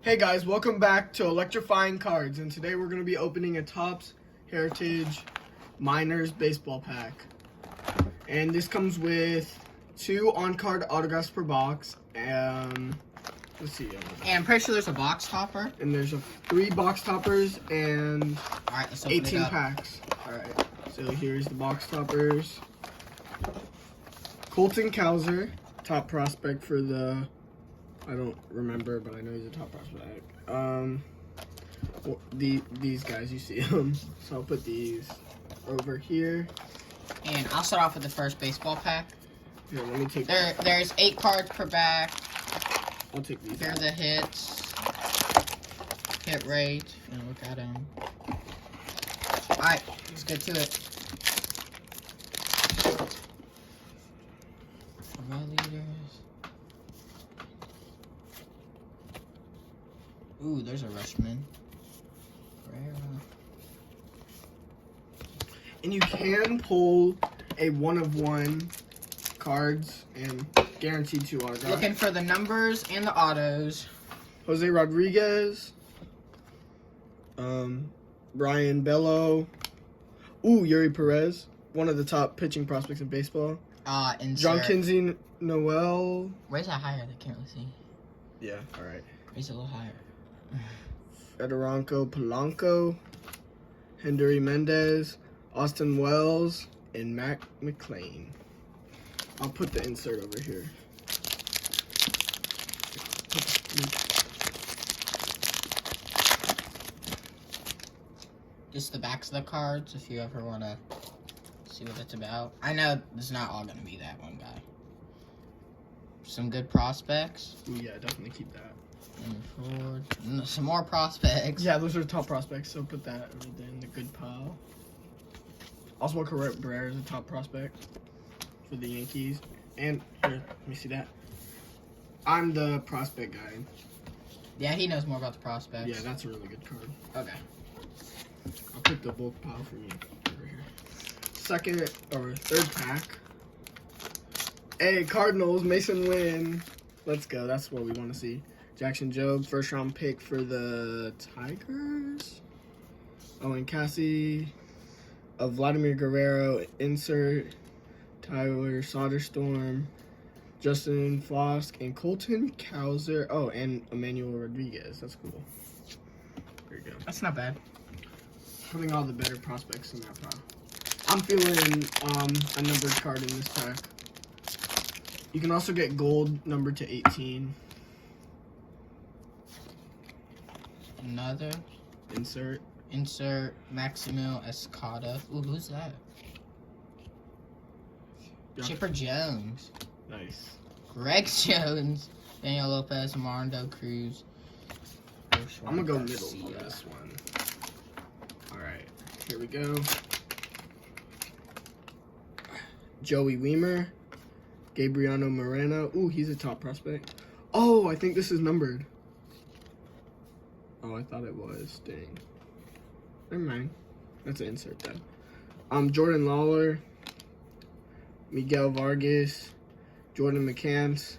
Hey guys, welcome back to Electrifying Cards, and today we're going to be opening a Topps Heritage Minors Baseball Pack. And this comes with 2 on-card autographs per box, and let's see. And I'm pretty sure there's a box topper. And there's 3 box toppers and Alright, let's open 18 it up. packs. Alright, so here's the box toppers. Colton Cowser, top prospect for the... I don't remember, but I know he's a top prospect. Well, these guys, you see them. So I'll put these over here. And I'll start off with the first baseball pack. Here, let me take. There's 8 cards per back. I'll take these. Here are the hits. Hit rate. If you want to look at them. Alright, let's get to it. Leaders. Ooh, there's a Rushman. And you can pull a 1-of-1 cards and guaranteed 2 autographs. Looking for the numbers and the autos. Jose Rodriguez. Brian Bello. Ooh, Yuri Perez. One of the top pitching prospects in baseball. John Kinsey Noel. Raise that higher, they can't really see. Yeah, alright. Raise it a little higher. Federico Polanco, Henry Mendez, Austin Wells, and Matt McLean. I'll put the insert over here. Just the backs of the cards, if you ever want to see what it's about. I know it's not all going to be that one guy. Some good prospects. Ooh, yeah, definitely keep that. Forward. Some more prospects. Yeah, those are top prospects, so put that in the good pile. Oswald Cabrera is a top prospect for the Yankees. And here, let me see that. I'm the prospect guy. Yeah, he knows more about the prospects. Yeah, that's a really good card. Okay. I'll put the bulk pile for me over here. Third pack. Hey, Cardinals, Mason Wynn. Let's go. That's what we want to see. Jackson Jobe, first round pick for the Tigers. Owen Cassie. Vladimir Guerrero, insert. Tyler Soderstrom. Justin Fosk, and Colton Cowser. Oh, and Emmanuel Rodriguez. That's cool. There you go. That's not bad. Putting all the better prospects in that pile. I'm feeling a numbered card in this pack. You can also get gold numbered to 18. Another. Insert Maximo Escada. Ooh, who's that? Yeah. Chipper Jones. Nice. Greg Jones. Daniel Lopez. Marndo Cruz. I'm gonna go middle on this one. Alright, here we go. Joey Weimer. Gabriano Moreno. Ooh, he's a top prospect. Oh, I think this is numbered. Oh, I thought it was. Dang. Never mind. That's an insert then. Jordan Lawler. Miguel Vargas. Jordan McCants.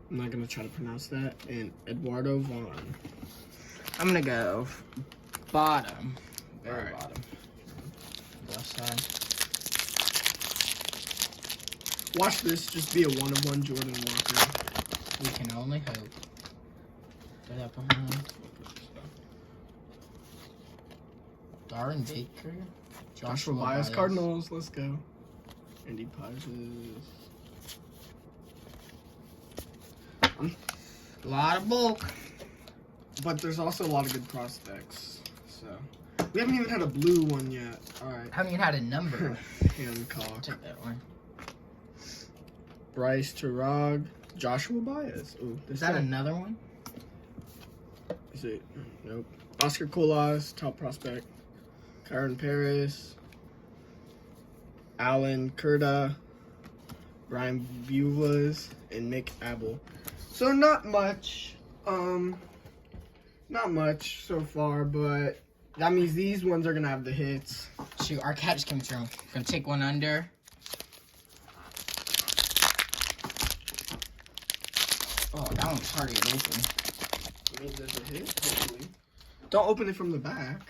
I'm not gonna try to pronounce that. And Eduardo Vaughn. I'm gonna go bottom. Very Alright. bottom. Left side. Watch this just be a 1-of-1 Jordan Walker. We can only hope. Throw that behind. Darren Baker. Joshua Baez, Cardinals. Let's go. Andy Pages. A lot of bulk. But there's also a lot of good prospects. So we haven't even had a blue one yet. Alright. Haven't even had a number. Hancock. Take that one. Bryce Turag. Joshua Baez. Ooh, Is that another one? Is it? Nope. Oscar Colas, top prospect. Kyron Paris. Alan Curda. Brian Buvas. And Mick Abel. So not much. Not much so far, but that means these ones are gonna have the hits. Shoot, our cat just came through. Gonna take one under. Oh, that one's hard to get open. means there's a hit, hopefully. Don't open it from the back.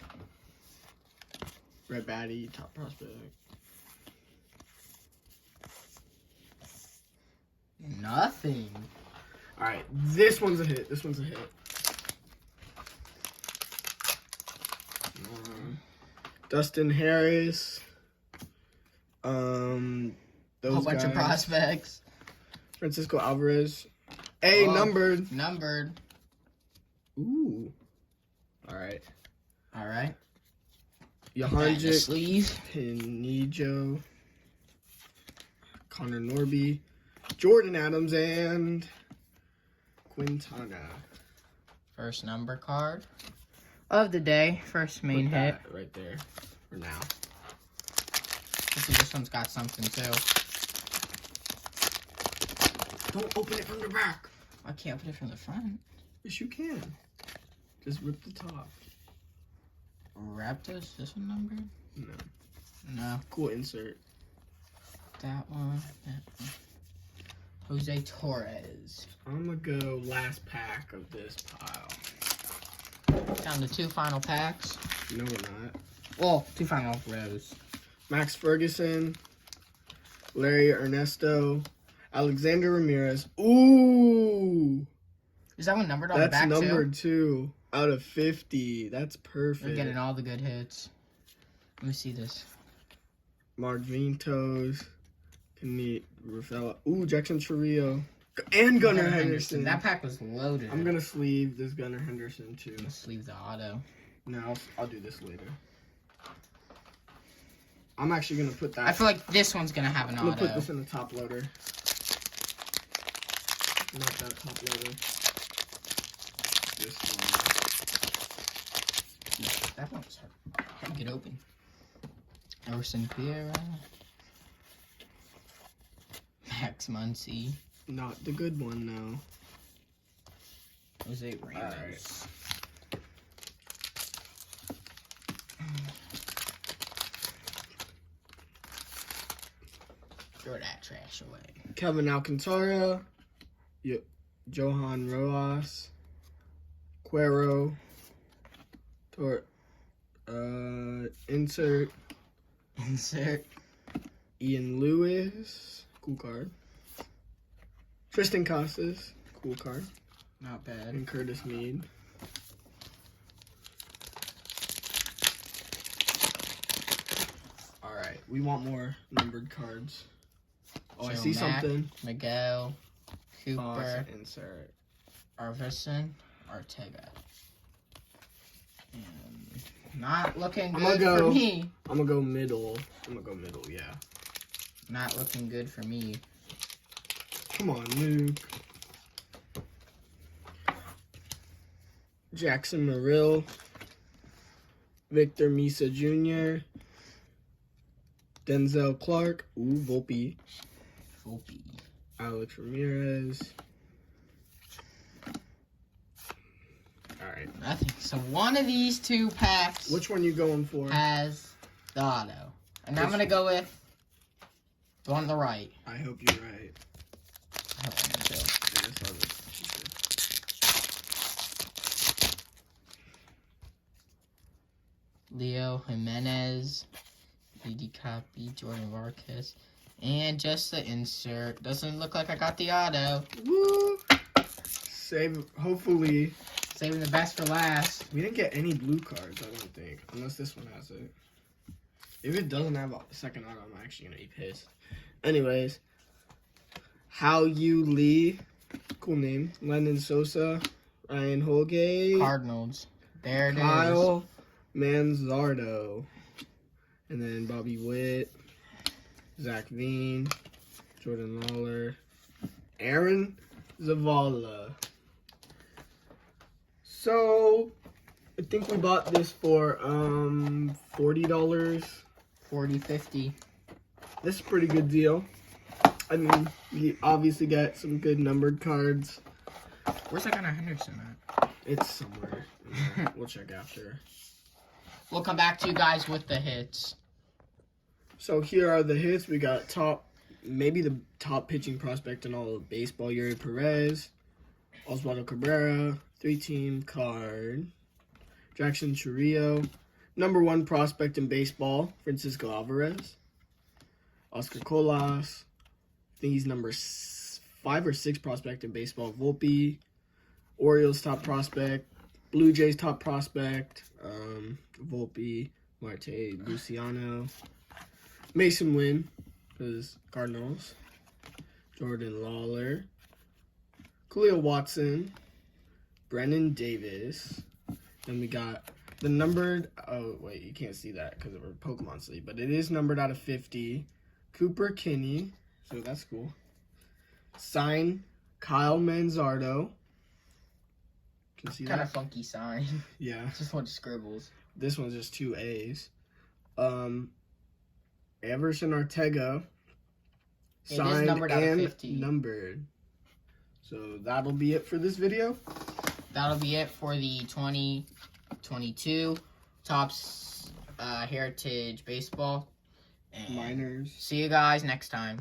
Red Batty, top prospect. Nothing. Alright, this one's a hit. This one's a hit. Dustin Harris. Those Whole bunch of guys. prospects. Francisco Alvarez. A, Oh, numbered. Numbered. Ooh. Alright. All right. Johanjic. Sleeve. Pinijo. Connor Norby. Jordan Adams and Quintana. First number card of the day. First main Put hit. that right there for now. Let's see, this one's got something too. Don't open it from the back. I can't put it from the front. Yes, you can. Just rip the top. Raptors. This one numbered? No. No. Cool insert. That one. That one. Jose Torres. I'm gonna go last pack of this pile. Down to 2 final packs. No, we're not. Well, 2 final rows. Max Ferguson, Larry Ernesto, Alexander Ramirez. Ooh, Is that one numbered on the that's back numbered too? 2 out of 50. That's perfect. We're getting all the good hits. Let me see this. Mark Ventos, Rafael. Ooh, Jackson Churrillo, and Gunnar Henderson. That pack was loaded. I'm gonna sleeve this Gunnar Henderson too. Let's leave the auto. No, I'll do this later. I'm actually gonna put that. I feel like this one's gonna have an I'm auto. gonna put this in the top loader. Not that top loader. This one. That one's hard to get open. Emerson Vieira. Max Muncy. Not the good one, no. Jose Ramos. Throw that trash away. Kevin Alcantara. Johan Rojas. Cuero. Insert. Insert. Ian Lewis. Cool card. Tristan Casas. Cool card. Not bad. And Curtis Mead. Alright, we want more numbered cards. Oh, I So see Mac, something. Miguel, Oh, it's Cooper, an insert. Arvidsson, Ortega. And not looking I'm gonna good go- for me. I'm gonna go middle. Yeah. Not looking good for me. Come on, Luke. Jackson Merrill. Victor Mesa Jr. Denzel Clark. Ooh, Volpe. Volpe. Alex Ramirez. Alright. Nothing. So one of these 2 packs Which one you going for? has the auto. And I'm Which- going to go with the one on the right. I hope you're right. I hope I am too. Yeah, I saw this. Leo Jimenez, BD Copy, Jordan Vargas, and just the insert. Doesn't look like I got the auto. Woo! Hopefully. Saving the best for last. We didn't get any blue cards, I don't think. Unless this one has it. If it doesn't have a second auto, I'm actually going to be pissed. Anyways. How You Lee. Cool name. Lennon Sosa. Ryan Holgate. Cardinals. There it is. Kyle Manzardo. And then Bobby Witt. Zach Veen. Jordan Lawler. Aaron Zavala. So, I think we bought this for $40. 40, 50. This is a pretty good deal. I mean, you obviously get some good numbered cards. Where's that Gunnar Henderson at? It's somewhere. in there. We'll check after. We'll come back to you guys with the hits. So here are the hits. We got maybe the top pitching prospect in all of baseball, Yuri Perez, Oswaldo Cabrera, 3-team card. Jackson Chourio. Number 1 prospect in baseball, Francisco Alvarez. Oscar Colas. I think he's number 5 or 6 prospect in baseball, Volpe. Orioles top prospect. Blue Jays top prospect, Volpe, Marte, Luciano. Mason Wynn, because Cardinals. Jordan Lawler. Khalil Watson. Brennan Davis. Then we got the numbered, oh wait, you can't see that because of our Pokemon sleeve, but it is numbered out of 50. Cooper Kinney, so that's cool. Sign, Kyle Manzardo. Can you see Kind that? of funky sign. Yeah. Just a bunch of scribbles. This one's just 2 A's. Everson Ortega. It is Signed numbered out of and 50. numbered. So that'll be it for this video. That'll be it for the 2022 Topps Heritage Baseball. And Miners. see you guys next time.